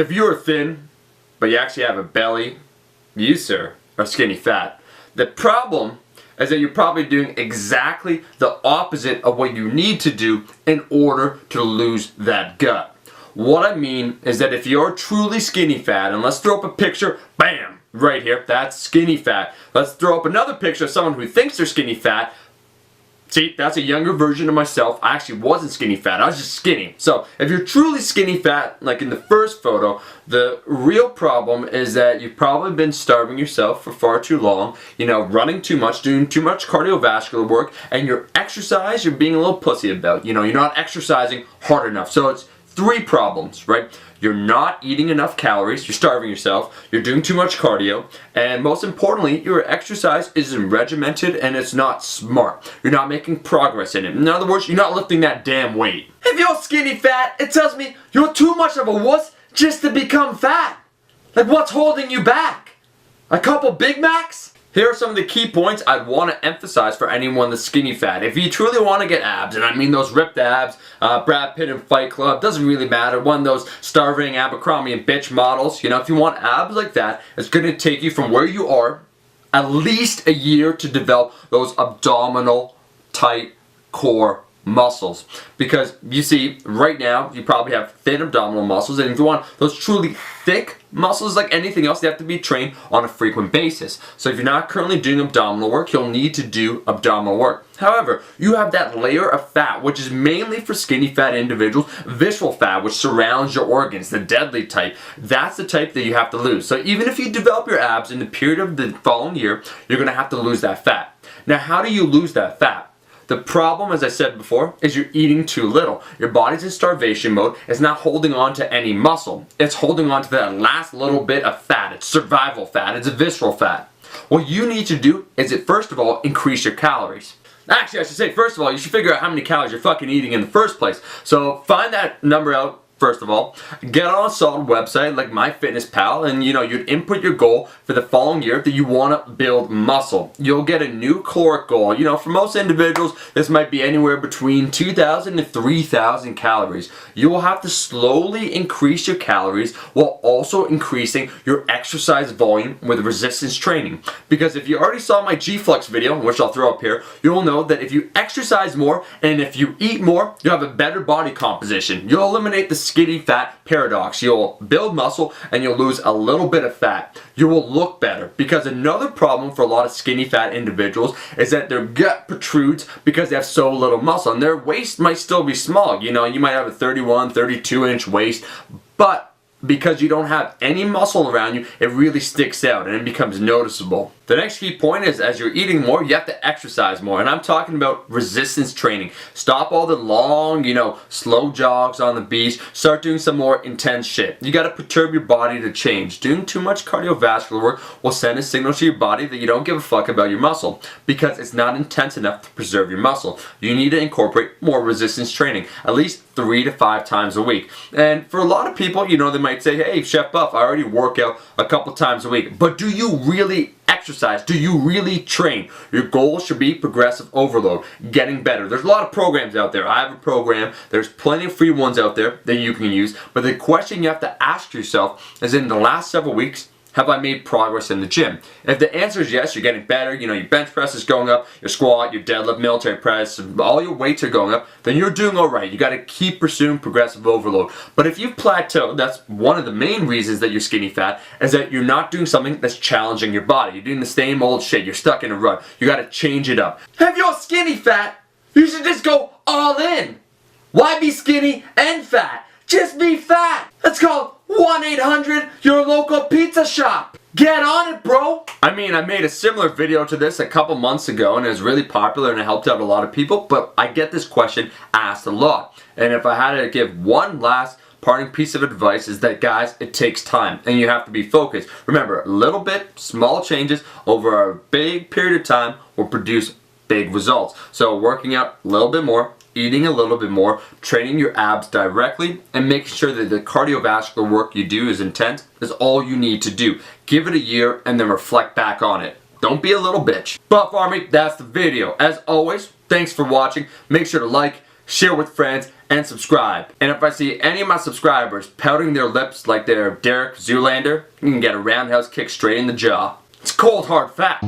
If you are thin, but you actually have a belly, you, sir, are skinny fat. The problem is that you're probably doing exactly the opposite of what you need to do in order to lose that gut. What I mean is that if you're truly skinny fat, and let's throw up a picture, bam, right here, that's skinny fat. Let's throw up another picture of someone who thinks they're skinny fat. See, that's a younger version of myself. I actually wasn't skinny fat, I was just skinny. So if you're truly skinny fat, like in the first photo, the real problem is that you've probably been starving yourself for far too long, running too much, doing too much cardiovascular work, and your exercise, you're being a little pussy about. You're not exercising hard enough. So it's three problems, right? You're not eating enough calories, you're starving yourself, you're doing too much cardio, and most importantly, your exercise isn't regimented and it's not smart. You're not making progress in it. In other words, you're not lifting that damn weight. If you're skinny fat, it tells me you're too much of a wuss just to become fat. Like, what's holding you back? A couple Big Macs? Here are some of the key points I'd want to emphasize for anyone that's skinny fat. If you truly want to get abs, and I mean those ripped abs, Brad Pitt in Fight Club, doesn't really matter, one of those starving Abercrombie and bitch models, if you want abs like that, it's going to take you from where you are at least a year to develop those abdominal tight core muscles. Because you see, right now you probably have thin abdominal muscles, and if you want those truly thick muscles like anything else, they have to be trained on a frequent basis. So if you're not currently doing abdominal work, you'll need to do abdominal work. However, you have that layer of fat, which is mainly for skinny fat individuals, visceral fat, which surrounds your organs, the deadly type. That's the type that you have to lose. So even if you develop your abs in the period of the following year, you're going to have to lose that fat. Now, how do you lose that fat? The problem, as I said before, is you're eating too little. Your body's in starvation mode. It's not holding on to any muscle. It's holding on to that last little bit of fat. It's survival fat. It's a visceral fat. What you need to do is, first of all, increase your calories. Actually, I should say, first of all, you should figure out how many calories you're fucking eating in the first place. So find that number out. First of all, get on a solid website like MyFitnessPal, and you'd input your goal for the following year that you want to build muscle. You'll get a new caloric goal. For most individuals, this might be anywhere between 2,000 to 3,000 calories. You will have to slowly increase your calories while also increasing your exercise volume with resistance training. Because if you already saw my G-Flex video, which I'll throw up here, you'll know that if you exercise more and if you eat more, you'll have a better body composition. You'll eliminate the skinny fat paradox. You'll build muscle and you'll lose a little bit of fat. You will look better, because another problem for a lot of skinny fat individuals is that their gut protrudes because they have so little muscle, and their waist might still be small. You might have a 31, 32 inch waist, but because you don't have any muscle around you, it really sticks out and it becomes noticeable. The next key point is, as you're eating more, you have to exercise more. And I'm talking about resistance training. Stop all the long, slow jogs on the beach. Start doing some more intense shit. You got to perturb your body to change. Doing too much cardiovascular work will send a signal to your body that you don't give a fuck about your muscle, because it's not intense enough to preserve your muscle. You need to incorporate more resistance training, at least 3 to 5 times a week. And for a lot of people, they might say, hey, Chef Buff, I already work out a couple times a week. But do you really exercise? Do you really train? Your goal should be progressive overload, getting better. There's a lot of programs out there. I have a program. There's plenty of free ones out there that you can use. But the question you have to ask yourself is, in the last several weeks, have I made progress in the gym? If the answer is yes, you're getting better, your bench press is going up, your squat, your deadlift, military press, all your weights are going up, then you're doing alright. You got to keep pursuing progressive overload. But if you've plateaued, that's one of the main reasons that you're skinny fat, is that you're not doing something that's challenging your body. You're doing the same old shit. You're stuck in a rut. You got to change it up. If you're skinny fat, you should just go all in. Why be skinny and fat? Just be fat. It's called 1-800 your local pizza shop. Get on it, bro. I made a similar video to this a couple months ago, and it was really popular and it helped out a lot of people, but I get this question asked a lot. And if I had to give one last parting piece of advice, is that, guys, it takes time and you have to be focused. Remember, a little bit, small changes over a big period of time will produce big results. So working out a little bit more, eating a little bit more, training your abs directly, and making sure that the cardiovascular work you do is intense is all you need to do. Give it a year and then reflect back on it. Don't be a little bitch. Buff Army, that's the video. As always, thanks for watching. Make sure to like, share with friends, and subscribe. And if I see any of my subscribers pouting their lips like they're Derek Zoolander, you can get a roundhouse kick straight in the jaw. It's cold hard fact.